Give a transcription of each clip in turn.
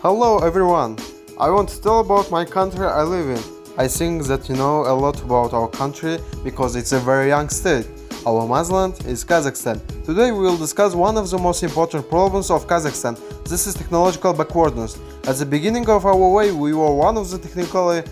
Hello everyone! I want to tell about my country I live in. I think that you know a lot about our country because it's a very young state. Our motherland is Kazakhstan. Today we will discuss one of the most important problems of Kazakhstan. This is technological backwardness. At the beginning of our way, we were one of the technically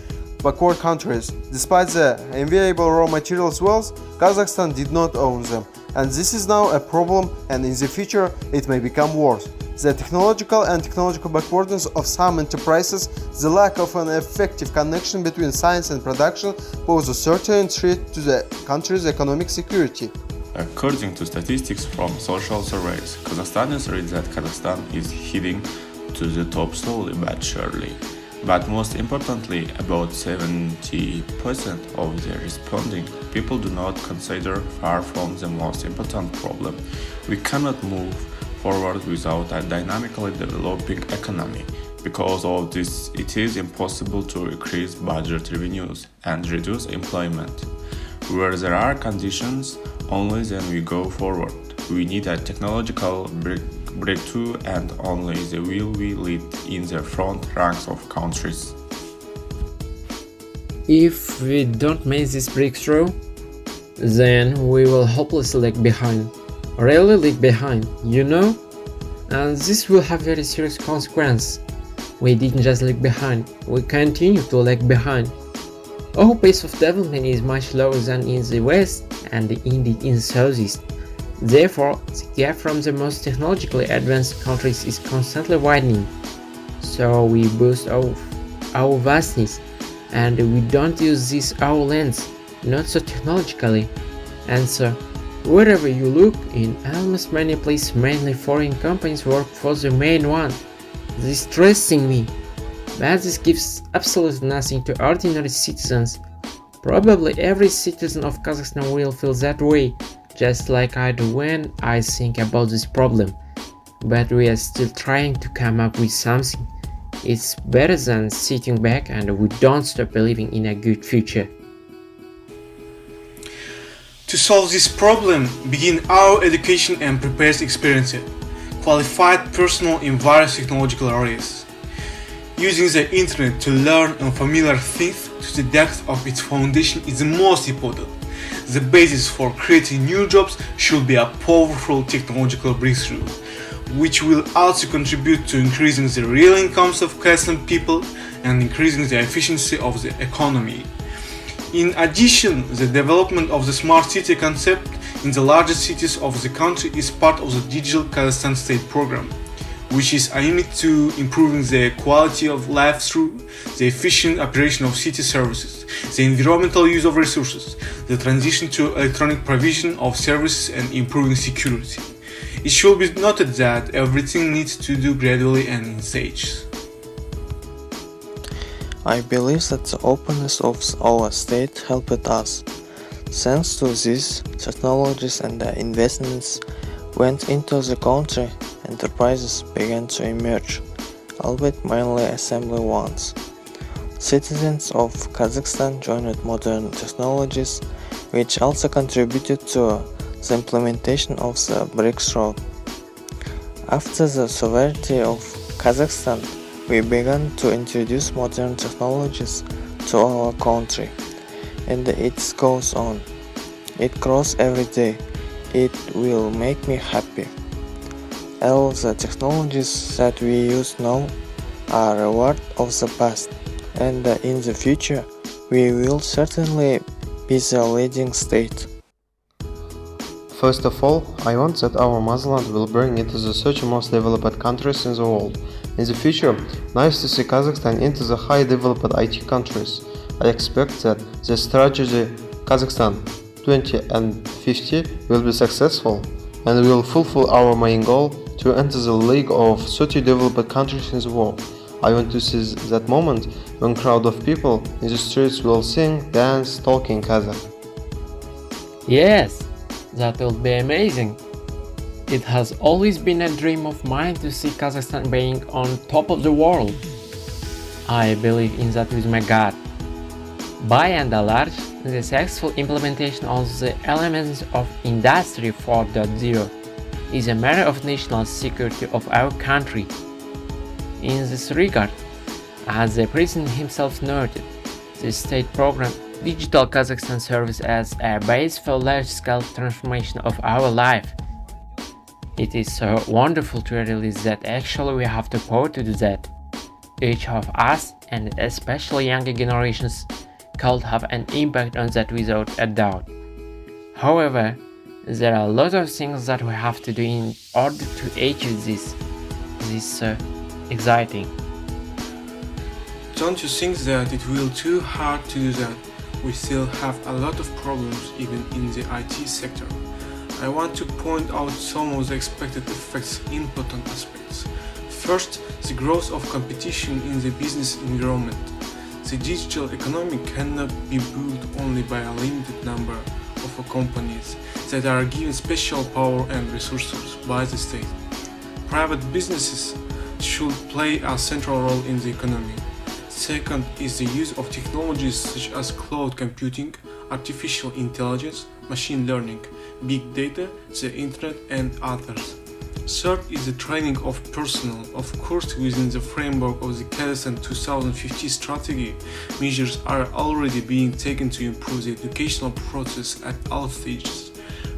backward countries. Despite the enviable raw materials wealth, Kazakhstan did not own them. And this is now a problem, and in the future it may become worse. The technological backwardness of some enterprises, the lack of an effective connection between science and production pose a certain threat to the country's economic security. According to statistics from social surveys, Kazakhstanis read that Kazakhstan is heading to the top slowly but surely. But most importantly, about 70% of the responding people do not consider far from the most important problem. We cannot move forward without a dynamically developing economy. Because of this, it is impossible to increase budget revenues and reduce employment. Where there are conditions, only then we go forward. We need a technological breakthrough, and only the will lead in the front ranks of countries. If we don't make this breakthrough, then we will hopelessly lag behind. Really lag behind, you know? And this will have very serious consequences. We didn't just lag behind, we continue to lag behind. Our pace of development is much lower than in the West and indeed in the Southeast. Therefore, the gap from the most technologically advanced countries is constantly widening. So we boast of our vastness, and we don't use this our lens, not so technologically. And so, wherever you look, in almost many places, mainly foreign companies work for the main one. This is stressing me, but this gives absolutely nothing to ordinary citizens. Probably every citizen of Kazakhstan will feel that way, just like I do when I think about this problem. But we are still trying to come up with something. It's better than sitting back, and we don't stop believing in a good future. To solve this problem, begin our education and prepare experience it. Qualified personnel in various technological areas. Using the internet to learn unfamiliar things to the depth of its foundation is the most important. The basis for creating new jobs should be a powerful technological breakthrough, which will also contribute to increasing the real incomes of Kazakh people and increasing the efficiency of the economy. In addition, the development of the smart city concept in the largest cities of the country is part of the Digital Kazakhstan State program, which is aimed to improving the quality of life through the efficient operation of city services, the environmental use of resources, the transition to electronic provision of services, and improving security. It should be noted that everything needs to do gradually and in stages. I believe that the openness of our state helped us. Thanks to these technologies and the investments went into the country, enterprises began to emerge, albeit mainly assembly ones. Citizens of Kazakhstan joined modern technologies, which also contributed to the implementation of the breakthrough. After the sovereignty of Kazakhstan, we began to introduce modern technologies to our country, and it goes on. It grows every day. It will make me happy. All the technologies that we use now are a reward of the past, and in the future we will certainly be the leading state. First of all, I want that our motherland will bring into the 30 most developed countries in the world. In the future, nice to see Kazakhstan into the high developed IT countries. I expect that the strategy Kazakhstan 2050 will be successful and will fulfill our main goal to enter the league of 30 developed countries in the world. I want to see that moment when crowd of people in the streets will sing, dance, talk in Kazakh. Yes, that will be amazing. It has always been a dream of mine to see Kazakhstan being on top of the world. I believe in that with my God. By and large, the successful implementation of the elements of Industry 4.0 is a matter of national security of our country. In this regard, as the president himself noted, the state program Digital Kazakhstan serves as a base for large-scale transformation of our life. It is so wonderful to realize that actually we have the power to do that. Each of us, and especially younger generations, could have an impact on that without a doubt. However, there are a lot of things that we have to do in order to achieve this. This is so exciting. Don't you think that it will be too hard to do that? We still have a lot of problems even in the IT sector. I want to point out some of the expected effects, important aspects. First, the growth of competition in the business environment. The digital economy cannot be built only by a limited number of companies that are given special power and resources by the state. Private businesses should play a central role in the economy. Second is the use of technologies such as cloud computing, artificial intelligence, machine learning, big data, the internet, and others. Third is the training of personnel. Of course, within the framework of the Kazakhstan 2050 strategy, measures are already being taken to improve the educational process at all stages.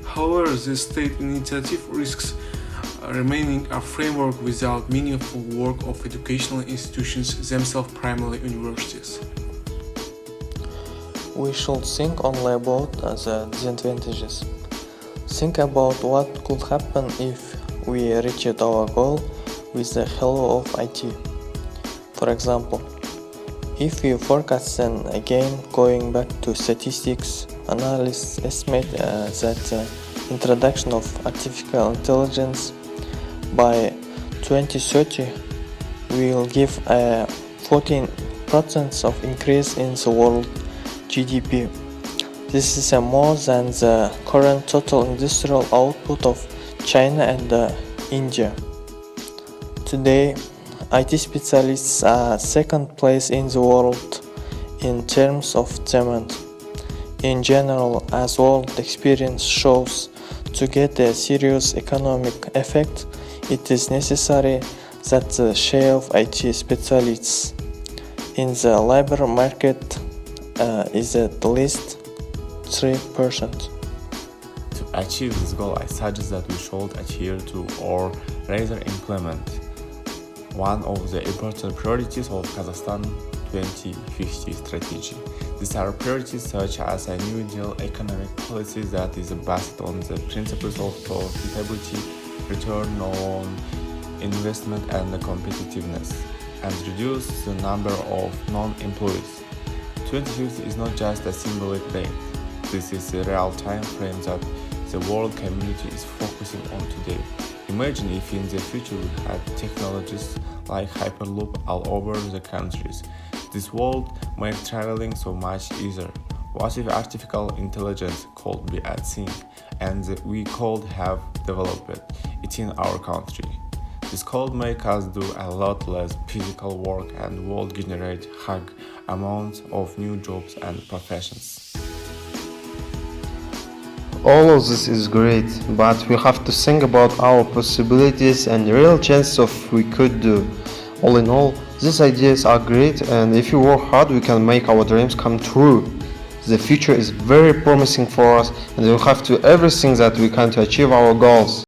However, the state initiative risks remaining a framework without meaningful work of educational institutions themselves, primarily universities. We should think only about the disadvantages. Think about what could happen if we reached our goal with the help of IT. For example, if we forecast then again going back to statistics, analysts estimate that the introduction of artificial intelligence by 2030 will give a 14% of increase in the world GDP. This is more than the current total industrial output of China and India. Today, IT specialists are second place in the world in terms of demand. In general, as world experience shows, to get a serious economic effect, it is necessary that the share of IT specialists in the labor market is at least 3%. To achieve this goal, I suggest that we should adhere to or rather implement one of the important priorities of Kazakhstan 2050 strategy. These are priorities such as a New Deal economic policy that is based on the principles of profitability, return on investment and competitiveness, and reduce the number of non-employees. 2050 is not just a symbolic date. This is a real time frame that the world community is focusing on today. Imagine if in the future we had technologies like Hyperloop all over the countries. This would make traveling so much easier. What if artificial intelligence could be at sea and we could have developed it in our country? This could make us do a lot less physical work and would generate high amounts of new jobs and professions. All of this is great, but we have to think about our possibilities and real chances of we could do. All in all, these ideas are great, and if we work hard, we can make our dreams come true. The future is very promising for us, and we have to do everything that we can to achieve our goals.